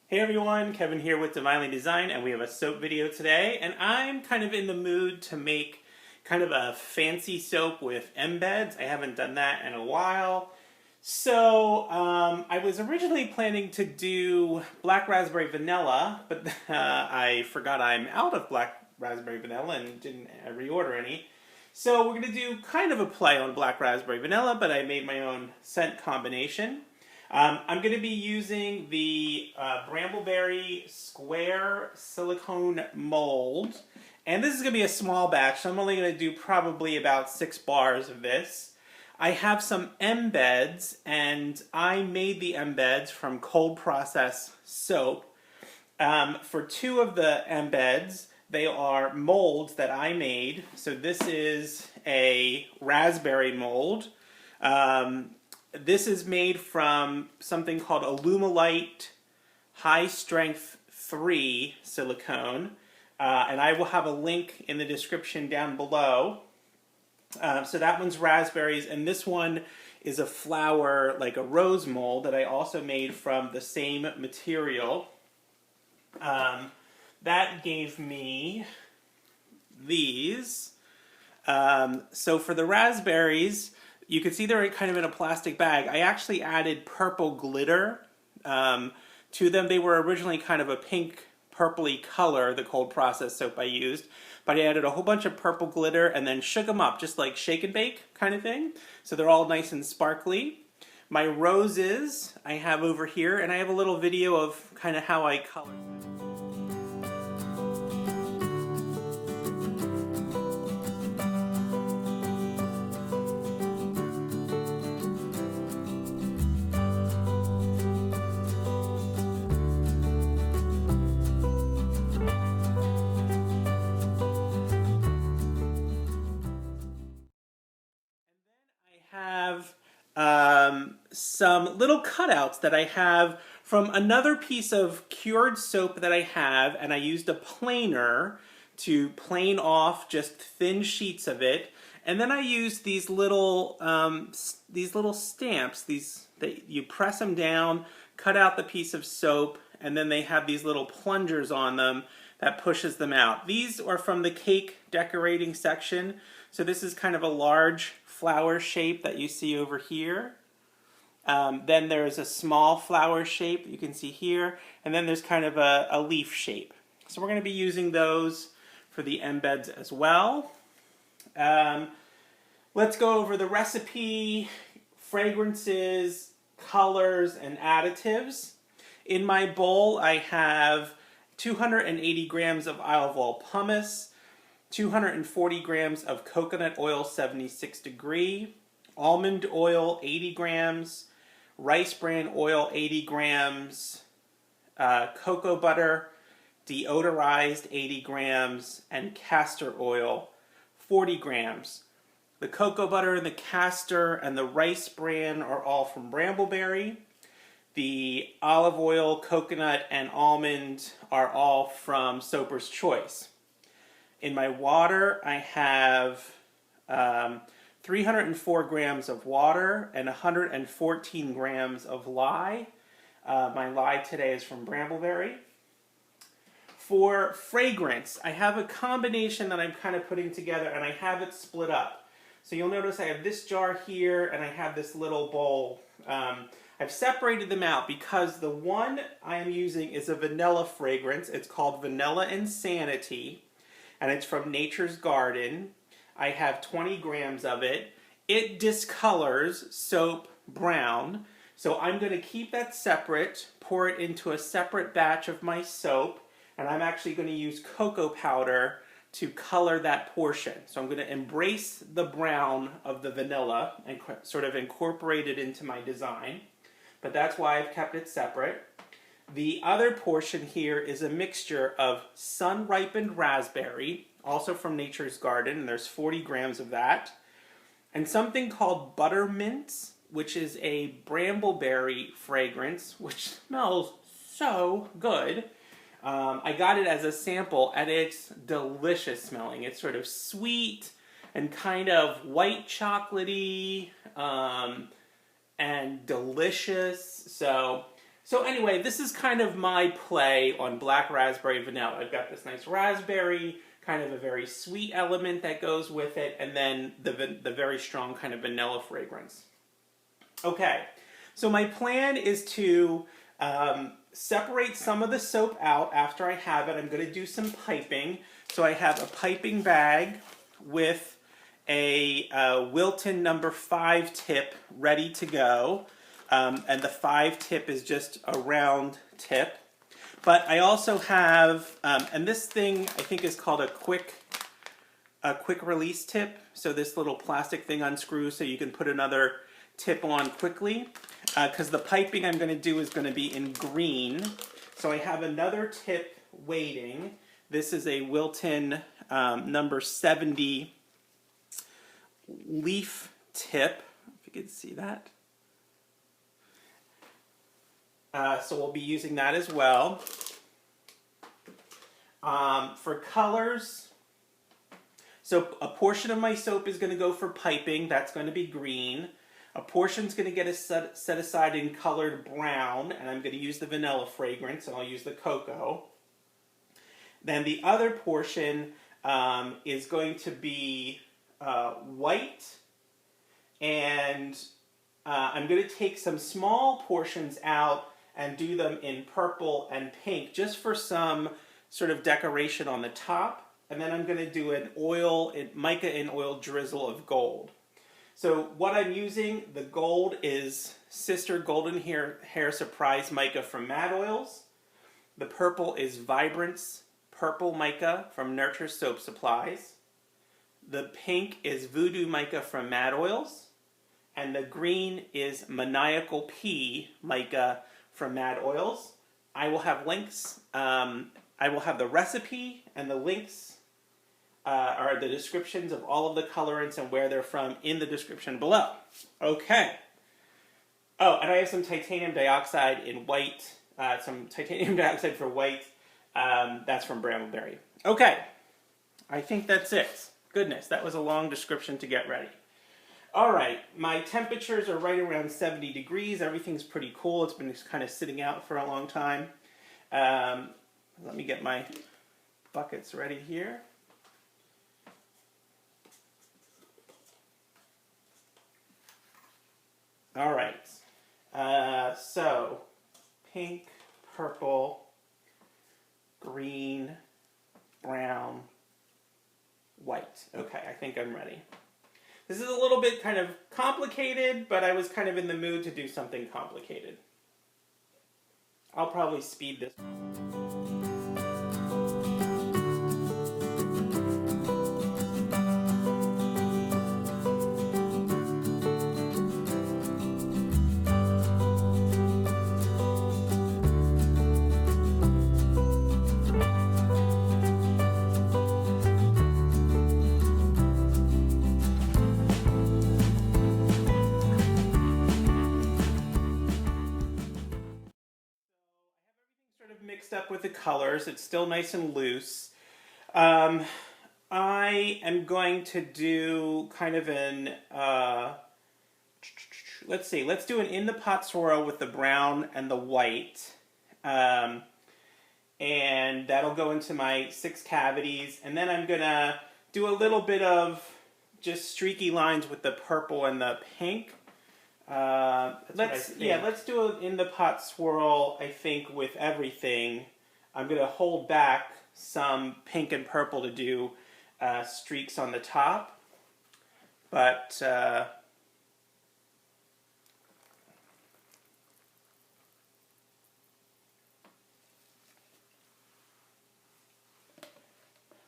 Hey everyone, Kevin here with Divinely Design, and we have a soap video today, and I'm kind of in the mood to make kind of a fancy soap with embeds. I haven't done that in a while. So I was originally planning to do black raspberry vanilla, but I forgot I'm out of black raspberry vanilla and didn't reorder any. So we're going to do kind of a play on black raspberry vanilla, but I made my own scent combination. I'm going to be using the Brambleberry square silicone mold, and this is going to be a small batch, so I'm only going to do probably about 6 bars of this. I have some embeds, and I made the embeds from cold process soap. For 2 of the embeds, they are molds that I made. So this is a raspberry mold. This is made from something called ALUMILITE High Strength 3 silicone, and I will have a link in the description down below. So that one's raspberries, and this one is a flower, like a rose mold, that I also made from the same material. That gave me these. So for the raspberries, you can see they're kind of in a plastic bag. I actually added purple glitter to them. They were originally kind of a pink, purpley color, the cold process soap I used. But I added a whole bunch of purple glitter and then shook them up, just like shake and bake kind of thing. So they're all nice and sparkly. My roses I have over here, and I have a little video of kind of how I color them. Have some little cutouts that I have from another piece of cured soap that I have, and I used a planer to plane off just thin sheets of it, and then I used these little stamps. That you press them down, cut out the piece of soap, and then they have these little plungers on them that pushes them out. These are from the cake decorating section. So this is kind of a large flower shape that you see over here. Then there's a small flower shape you can see here, and then there's kind of a leaf shape. So we're going to be using those for the embeds as well. Let's go over the recipe, fragrances, colors, and additives. In my bowl I have 280 grams of olive oil pumice, 240 grams of coconut oil 76 degree, almond oil 80 grams, rice bran oil 80 grams, cocoa butter deodorized 80 grams, and castor oil 40 grams. The cocoa butter and the castor and the rice bran are all from Brambleberry. The olive oil, coconut, and almond are all from Soaper's Choice. In my water, I have 304 grams of water and 114 grams of lye. My lye today is from Brambleberry. For fragrance, I have a combination that I'm kind of putting together, and I have it split up. So you'll notice I have this jar here, and I have this little bowl. I've separated them out because the one I am using is a vanilla fragrance. It's called Vanilla Insanity, and it's from Nature's Garden. I have 20 grams of it. It discolors soap brown, so I'm going to keep that separate, pour it into a separate batch of my soap, and I'm actually going to use cocoa powder to color that portion. So I'm going to embrace the brown of the vanilla and sort of incorporate it into my design. But that's why I've kept it separate. The other portion here is a mixture of sun-ripened raspberry, also from Nature's Garden, and there's 40 grams of that, and something called Buttermints, which is a Brambleberry fragrance, which smells so good. I got it as a sample, and it's delicious smelling. It's sort of sweet and kind of white chocolatey and delicious. So So anyway, this is kind of my play on black raspberry vanilla. I've got this nice raspberry, kind of a very sweet element that goes with it, and then the very strong kind of vanilla fragrance. Okay, so my plan is to separate some of the soap out after I have it. I'm going to do some piping. So I have a piping bag with a Wilton number 5 tip ready to go. And the 5 tip is just a round tip. But I also have, and this thing I think is called a quick release tip. So this little plastic thing unscrews so you can put another tip on quickly. Because the piping I'm going to do is going to be in green. So I have another tip waiting. This is a Wilton number 70 leaf tip, if you can see that. So we'll be using that as well. For colors, so a portion of my soap is going to go for piping. That's going to be green. A portion's going to get set aside in colored brown, and I'm going to use the vanilla fragrance, and I'll use the cocoa. Then the other portion is going to be white, and I'm going to take some small portions out and do them in purple and pink, just for some sort of decoration on the top. And then I'm going to do an mica in oil drizzle of gold. So what I'm using, the gold is Sister Golden Hair Surprise Mica from Mad Oils. The purple is Vibrance Purple Mica from Nurture Soap Supplies. The pink is Voodoo Mica from Mad Oils. And the green is Maniacal Pea Mica from Mad Oils. I will have links. I will have the recipe and the links are the descriptions of all of the colorants and where they're from in the description below. Okay. Oh, and I have some titanium dioxide in white. Some titanium dioxide for white. That's from Brambleberry. Okay. I think that's it. Goodness, that was a long description to get ready. All right, my temperatures are right around 70 degrees. Everything's pretty cool. It's been kind of sitting out for a long time. Let me get my buckets ready here. All right, so pink, purple, green, brown, white. Okay, I think I'm ready. This is a little bit kind of complicated, but I was kind of in the mood to do something complicated. I'll probably speed this. Mixed up with the colors. It's still nice and loose. I am going to do kind of an, let's do an in the pot swirl with the brown and the white. And that'll go into my 6 cavities. And then I'm gonna do a little bit of just streaky lines with the purple and the pink. Let's do it in the pot swirl, I think, with everything. I'm going to hold back some pink and purple to do streaks on the top. But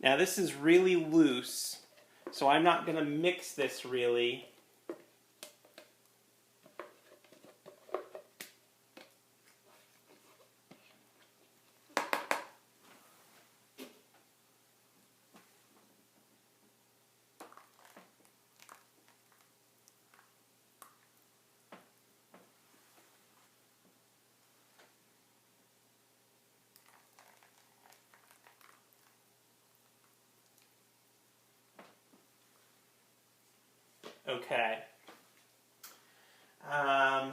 now this is really loose, so I'm not going to mix this really. Okay. All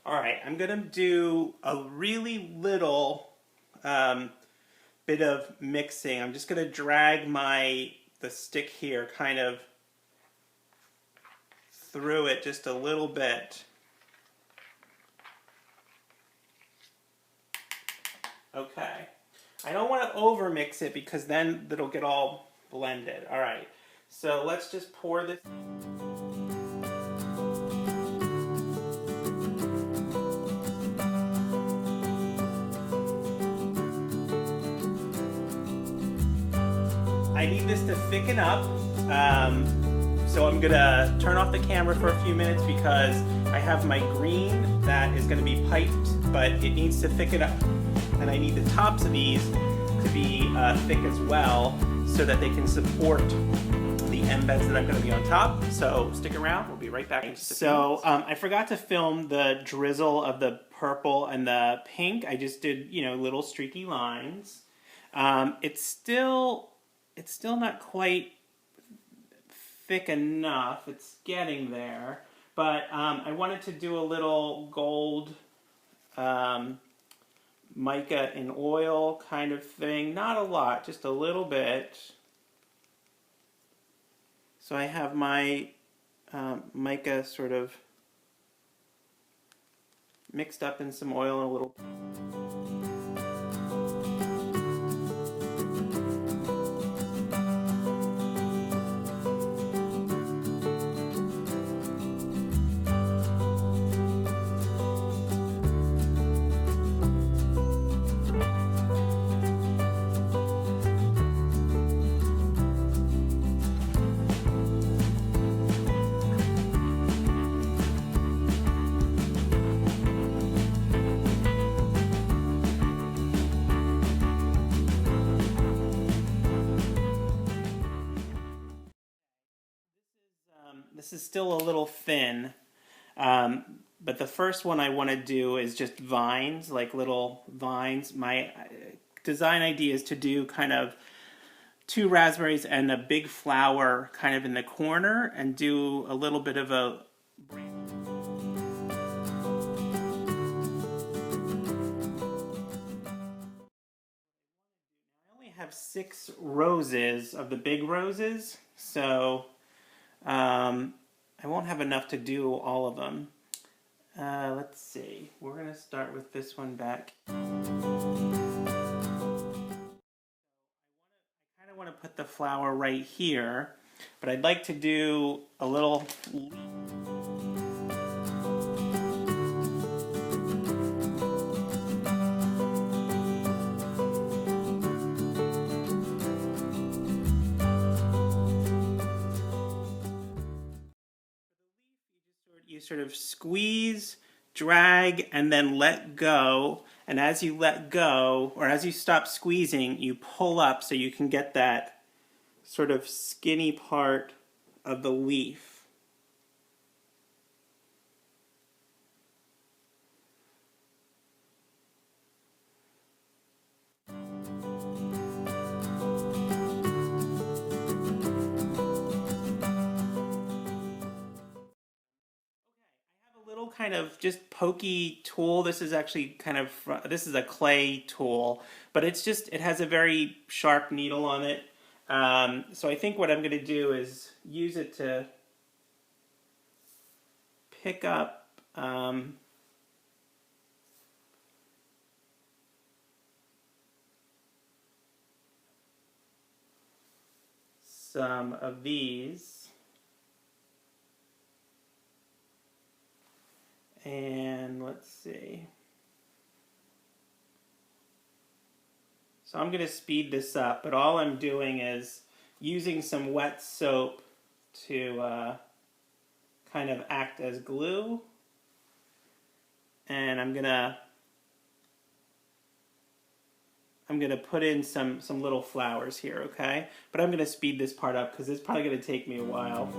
right, I'm gonna do a really little bit of mixing. I'm just gonna drag the stick here kind of through it just a little bit. Okay. I don't want to over mix it because then it'll get all blended. All right. So let's just pour this. I need this to thicken up. So I'm gonna turn off the camera for a few minutes because I have my green that is gonna be piped, but it needs to thicken up. And I need the tops of these to be thick as well so that they can support the embeds that I'm gonna be on top. So stick around, we'll be right back in just a few minutes. I forgot to film the drizzle of the purple and the pink. I just did, little streaky lines. It's still not quite thick enough. It's getting there, but I wanted to do a little gold mica in oil kind of thing. Not a lot, just a little bit. So I have my mica sort of mixed up in some oil and a little. This is still a little thin, but the first one I want to do is just vines, like little vines. My design idea is to do kind of 2 raspberries and a big flower kind of in the corner and do a little bit of a branch. I only have 6 roses of the big roses, so I won't have enough to do all of them. Let's see. We're going to start with this one back. I kind of want to put the flower right here, but I'd like to do a little leaf. You sort of squeeze, drag, and then let go. And as you let go, or as you stop squeezing, you pull up so you can get that sort of skinny part of the leaf. Kind of just pokey tool. This is actually this is a clay tool, but it has a very sharp needle on it. So I think what I'm going to do is use it to pick up some of these. And let's see. So I'm going to speed this up, but all I'm doing is using some wet soap to kind of act as glue. And I'm gonna put in some little flowers here, okay? But I'm gonna speed this part up because it's probably gonna take me a while.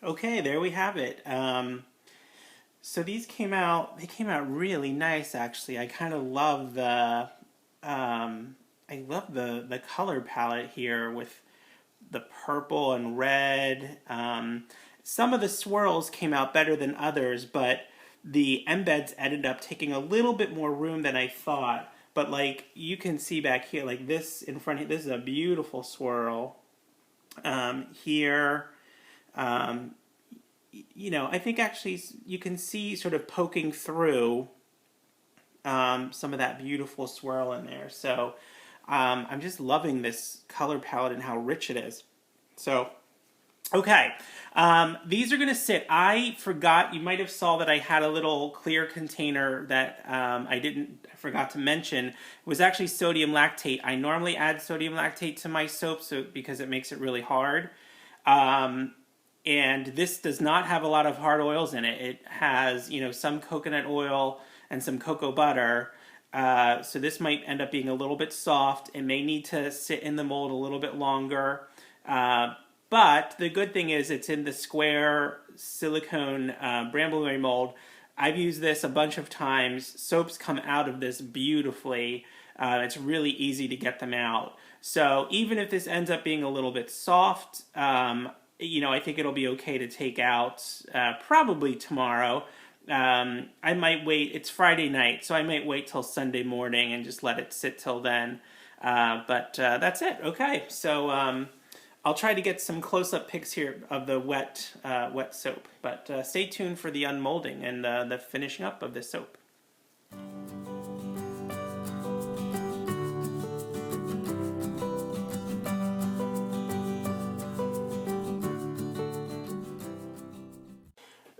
Okay, there we have it. So these came out, they came out really nice actually. I kind of love the, the color palette here with the purple and red. Some of the swirls came out better than others, but the embeds ended up taking a little bit more room than I thought. But like you can see back here, like this in front here, this is a beautiful swirl. Here, you know, I think actually you can see sort of poking through some of that beautiful swirl in there. So I'm just loving this color palette and how rich it is. So, okay, these are going to sit. I forgot, you might have saw that I had a little clear container that I forgot to mention. It was actually sodium lactate. I normally add sodium lactate to my soap because it makes it really hard. And this does not have a lot of hard oils in it. It has, you know, some coconut oil and some cocoa butter. So this might end up being a little bit soft. It may need to sit in the mold a little bit longer. But the good thing is it's in the square silicone Brambleberry mold. I've used this a bunch of times. Soaps come out of this beautifully. It's really easy to get them out. So even if this ends up being a little bit soft, you know, I think it'll be okay to take out probably tomorrow. I might wait. It's Friday night, so I might wait till Sunday morning and just let it sit till then. But that's it. Okay, so I'll try to get some close-up pics here of the wet soap. But stay tuned for the unmolding and the finishing up of this soap.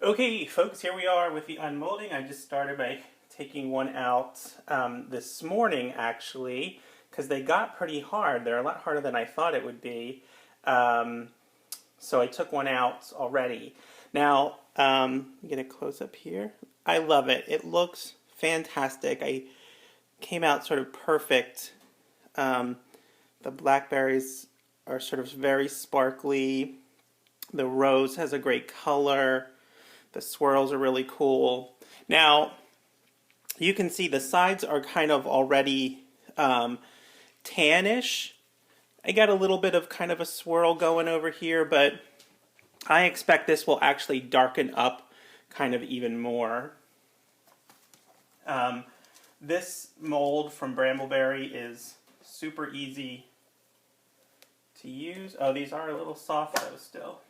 Okay, folks, here we are with the unmolding. I just started by taking one out this morning, actually, because they got pretty hard. They're a lot harder than I thought it would be. So I took one out already. Now, get a close-up here. I love it. It looks fantastic. I came out sort of perfect. The blackberries are sort of very sparkly. The rose has a great color. The swirls are really cool. Now, you can see the sides are kind of already tannish. I got a little bit of kind of a swirl going over here, but I expect this will actually darken up kind of even more. This mold from Brambleberry is super easy to use. Oh, these are a little soft though still.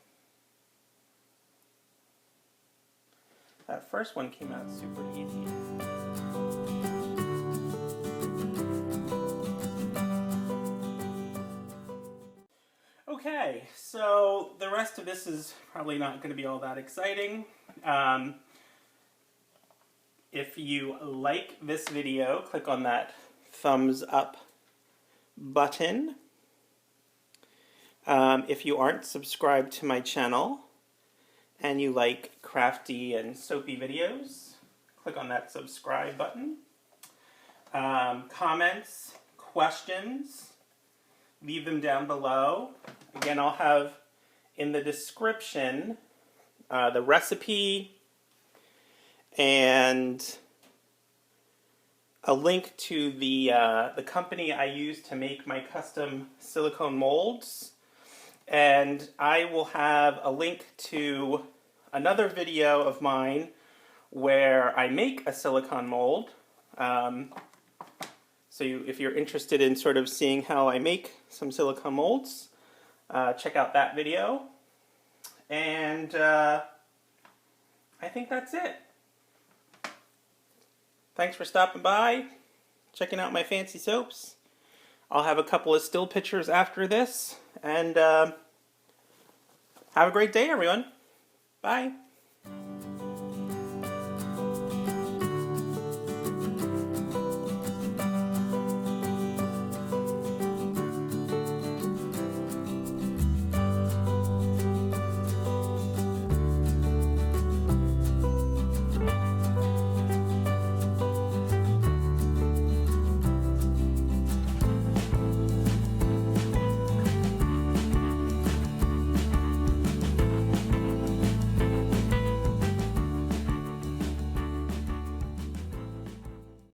That first one came out super easy. Okay, so the rest of this is probably not going to be all that exciting. If you like this video, click on that thumbs up button. If you aren't subscribed to my channel, and you like crafty and soapy videos, click on that subscribe button. Comments, questions, leave them down below. Again, I'll have in the description the recipe and a link to the company I use to make my custom silicone molds. And I will have a link to another video of mine where I make a silicone mold. So if you're interested in sort of seeing how I make some silicone molds, check out that video. And I think that's it. Thanks for stopping by, checking out my fancy soaps. I'll have a couple of still pictures after this. And have a great day, everyone. Bye.